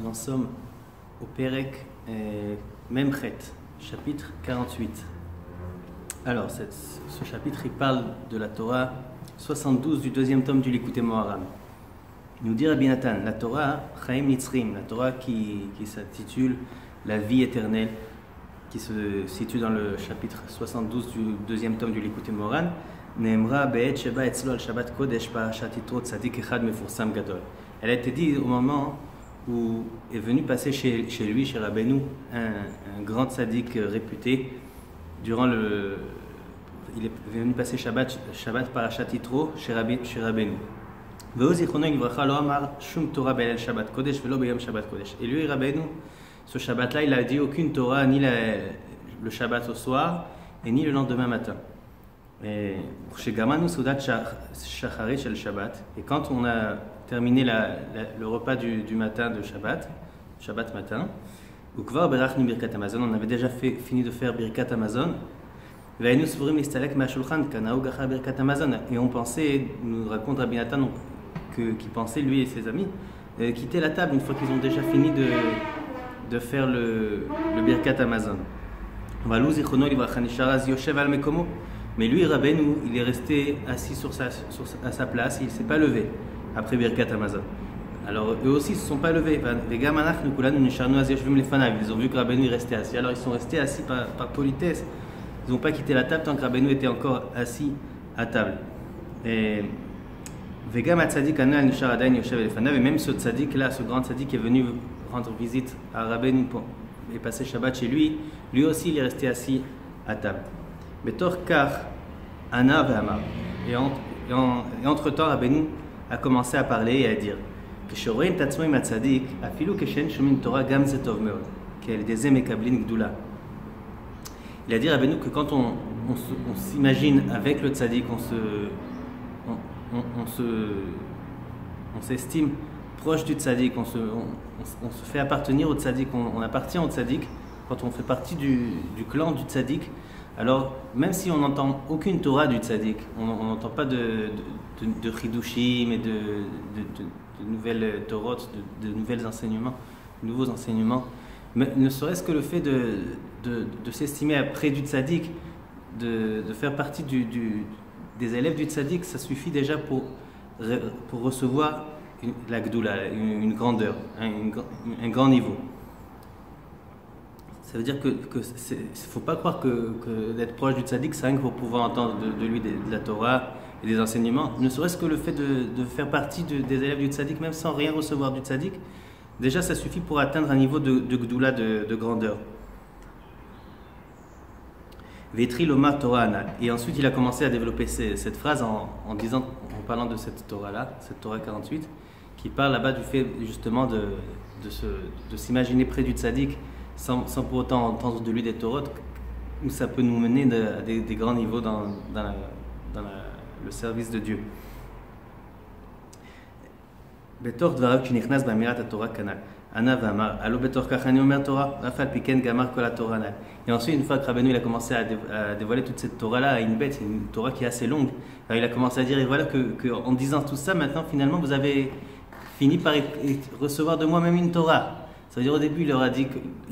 en sommes au Pérec Memchet, chapitre 48. Alors, ce chapitre, il parle de la Torah 72 du deuxième tome du Likutei Moharan. Il nous dit Rabbi Nathan, la Torah Chaim Nitzrim, la Torah qui s'intitule la vie éternelle, qui se situe dans le chapitre 72 du deuxième tome du Likutei Moharan, Neemra be'et sheba etzlo al Shabbat Kodesh parashat Yitro tzadik echad mefursam gadol. Elle a été dite au moment où est venu passer chez lui, chez Rabbeinu, un grand tzaddik réputé. Il est venu passer Shabbat parashat Yitro chez Rabbeinu. Et lui, Rabbeinu, ce Shabbat-là, il a dit aucune Torah, ni le Shabbat au soir, et ni le lendemain matin. Et quand on a terminé le repas du matin de Shabbat matin, on avait déjà fini de faire Birkat Hamazon, et on pensait, nous raconte Rabbi Nathan, qu'il pensait, lui et ses amis, quitter la table une fois qu'ils ont déjà fini de faire le Birkat Hamazon. Mais lui, Rabbeinu, il est resté assis à sa place, il ne s'est pas levé après Birkat Hamazon. Alors eux aussi ne se sont pas levés. Ils ont vu que Rabbeinu est resté assis. Alors ils sont restés assis par politesse. Ils n'ont pas quitté la table tant que Rabbeinu était encore assis à table. Et même ce tzaddik là, ce grand tzaddik qui est venu rendre visite à Rabbeinu et passer Shabbat chez lui, lui aussi il est resté assis à table. Betor kar Ana ve'amar. Et entre-temps, Rabbeinu a commencé à parler et à dire que Shoreim tatzmo im tzaddik afilu keshen shomin Torah gam ze tov meod qu'elle dezem ekablin gdula. Il a dit Rabbeinu que quand on s'imagine avec le tzaddik, on s'estime proche du tzaddik, on se fait appartenir au tzaddik, on appartient au tzaddik, quand on fait partie du clan du tzaddik. Alors, même si on n'entend aucune Torah du tzaddik, on n'entend pas de chidushim et de nouvelles Torot, de nouveaux enseignements, mais ne serait-ce que le fait de s'estimer près du tzaddik, de faire partie des élèves du tzaddik, ça suffit déjà pour recevoir la gdoula, une grandeur, un grand niveau. Ça veut dire que faut pas croire que d'être proche du tzaddik, c'est rien que pour pouvoir entendre de lui de la Torah et des enseignements. Ne serait-ce que le fait de faire partie des élèves du tzaddik, même sans rien recevoir du tzaddik, déjà ça suffit pour atteindre un niveau de gdoula, de grandeur. Vetri lomar Torah anal. Et ensuite il a commencé à développer cette phrase en parlant de cette Torah-là, cette Torah 48, qui parle là-bas du fait justement de s'imaginer près du tzaddik, sans pour autant entendre de lui des Torot, où ça peut nous mener à des grands niveaux dans le service de Dieu. Betor dvarav kinichnas b'amirat Torah kanal. Ana v'amar, alo betor kach ani omer Torah, afal piken gamar kol Torah anal. Et ensuite, une fois que Rabbeinu a commencé à dévoiler toute cette Torah-là, une Torah qui est assez longue, il a commencé à dire, et voilà que en disant tout ça, maintenant, finalement, vous avez fini par recevoir de moi même une Torah. Ça veut dire au début, il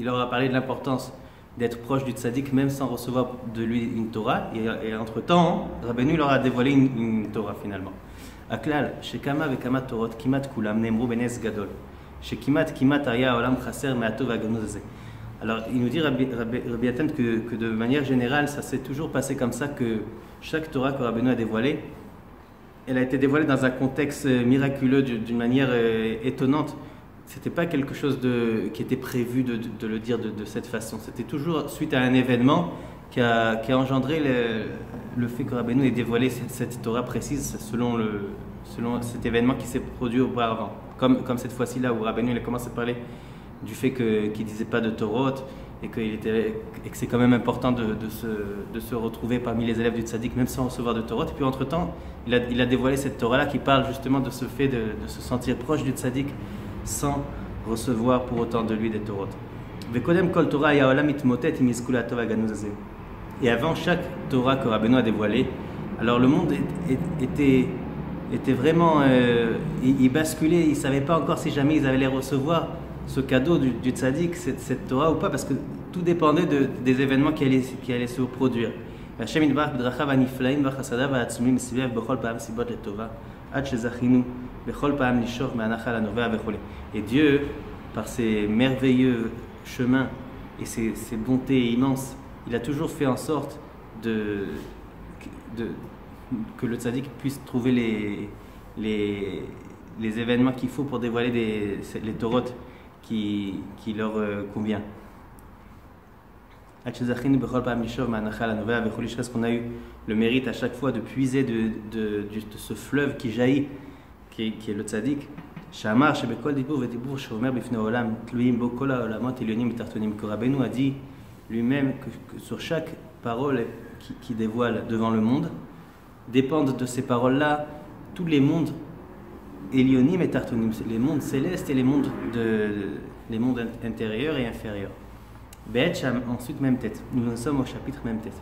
leur a parlé de l'importance d'être proche du tzaddik même sans recevoir de lui une Torah. Et entre-temps, Rabbeinu leur a dévoilé une Torah finalement. Aklal, shekama vekama torot kimat kulam nemru benes gadol. Shekimat aya olam chaser me'ato v'aganuz. Alors, il nous dit Rabbi Nathan que de manière générale, ça s'est toujours passé comme ça, que chaque Torah que Rabbeinu a dévoilée, elle a été dévoilée dans un contexte miraculeux, d'une manière étonnante. C'était pas quelque chose qui était prévu de le dire de cette façon. C'était toujours suite à un événement qui a engendré le fait que Rabbeinu ait dévoilé cette Torah précise selon cet événement qui s'est produit auparavant. Comme cette fois-ci là où Rabbeinu il a commencé à parler du fait qu'il disait pas de Torot et que c'est quand même important de se retrouver parmi les élèves du tzaddik même sans recevoir de Torot. Et puis entre-temps, il a dévoilé cette Torah là qui parle justement de ce fait de se sentir proche du tzaddik sans recevoir pour autant de lui des Torot. Et avant chaque Torah que Rabbeinu a dévoilée, alors le monde était vraiment, il basculait, il ne savait pas encore si jamais ils allaient les recevoir ce cadeau du tzaddik, cette Torah ou pas, parce que tout dépendait des événements qui allaient se produire. והשם יתברך בדרכיו הנפלאים והחסדיו העצומים מסביב בכל פעם סיבות לטובה, עד שזכינו בכל פעם לשאוב מהנחל הנובע וכו'. Et Dieu, par ses merveilleux chemins et ses bontés immenses, il a toujours fait en sorte que le tzaddik puisse trouver les événements qu'il faut pour dévoiler les Torotes qui leur convient. Parce qu'on a eu le mérite à chaque fois de puiser de ce fleuve qui jaillit, qui est le tzaddik. Rabbeinu a dit lui-même que sur chaque parole qui dévoile devant le monde, dépendent de ces paroles-là tous les mondes Elionim et Tartonim, les mondes célestes et les mondes intérieurs et inférieurs. Ensuite, même tête. Nous sommes au chapitre même tête.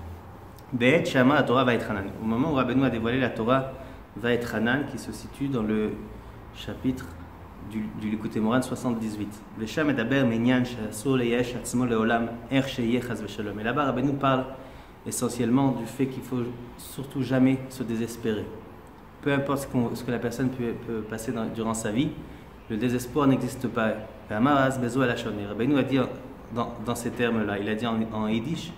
Be'et Shama, la Torah va être Hanan. Au moment où Rabbeinu a dévoilé la Torah va être Hanan, qui se situe dans le chapitre du Likutei Moharan 78. Vesham edaber minyan she'asur leyesh atzmo leolam er sheyeh chas v'shalom. Et là-bas, Rabbeinu parle essentiellement du fait qu'il faut surtout jamais se désespérer. Peu importe ce que la personne peut passer durant sa vie, le désespoir n'existe pas. Rabbeinu a dit dans ces termes-là, il a dit en yiddish,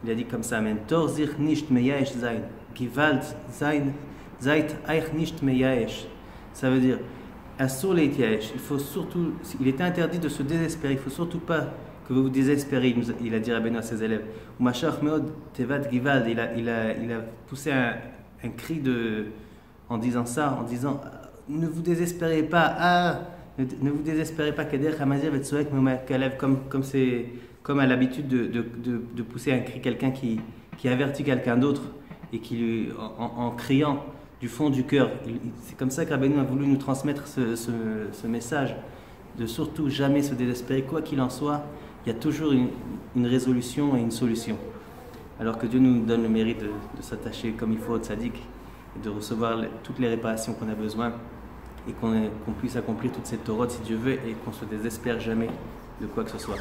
il a dit comme ça, Mentor sich nicht meyaesh sein, Gewalt sein, seid eich nicht meyaesh. Ça veut dire, asur leityaesh, il est interdit de se désespérer, il ne faut surtout pas que vous vous désespérez, il a dit Rabbeinu à ses élèves. Umashach meod tevat Gewalt, il a poussé un cri en disant ça, en disant, ne vous désespérez pas, ne vous désespérez pas, comme à l'habitude de pousser un cri quelqu'un qui avertit quelqu'un d'autre et qui en criant du fond du cœur. C'est comme ça que Rabbeinu a voulu nous transmettre ce message, de surtout jamais se désespérer, quoi qu'il en soit, il y a toujours une résolution et une solution. Alors que Dieu nous donne le mérite de s'attacher comme il faut au tzaddik et de recevoir toutes les réparations qu'on a besoin, et qu'on puisse accomplir toute cette Torah si Dieu veut, et qu'on ne se désespère jamais de quoi que ce soit.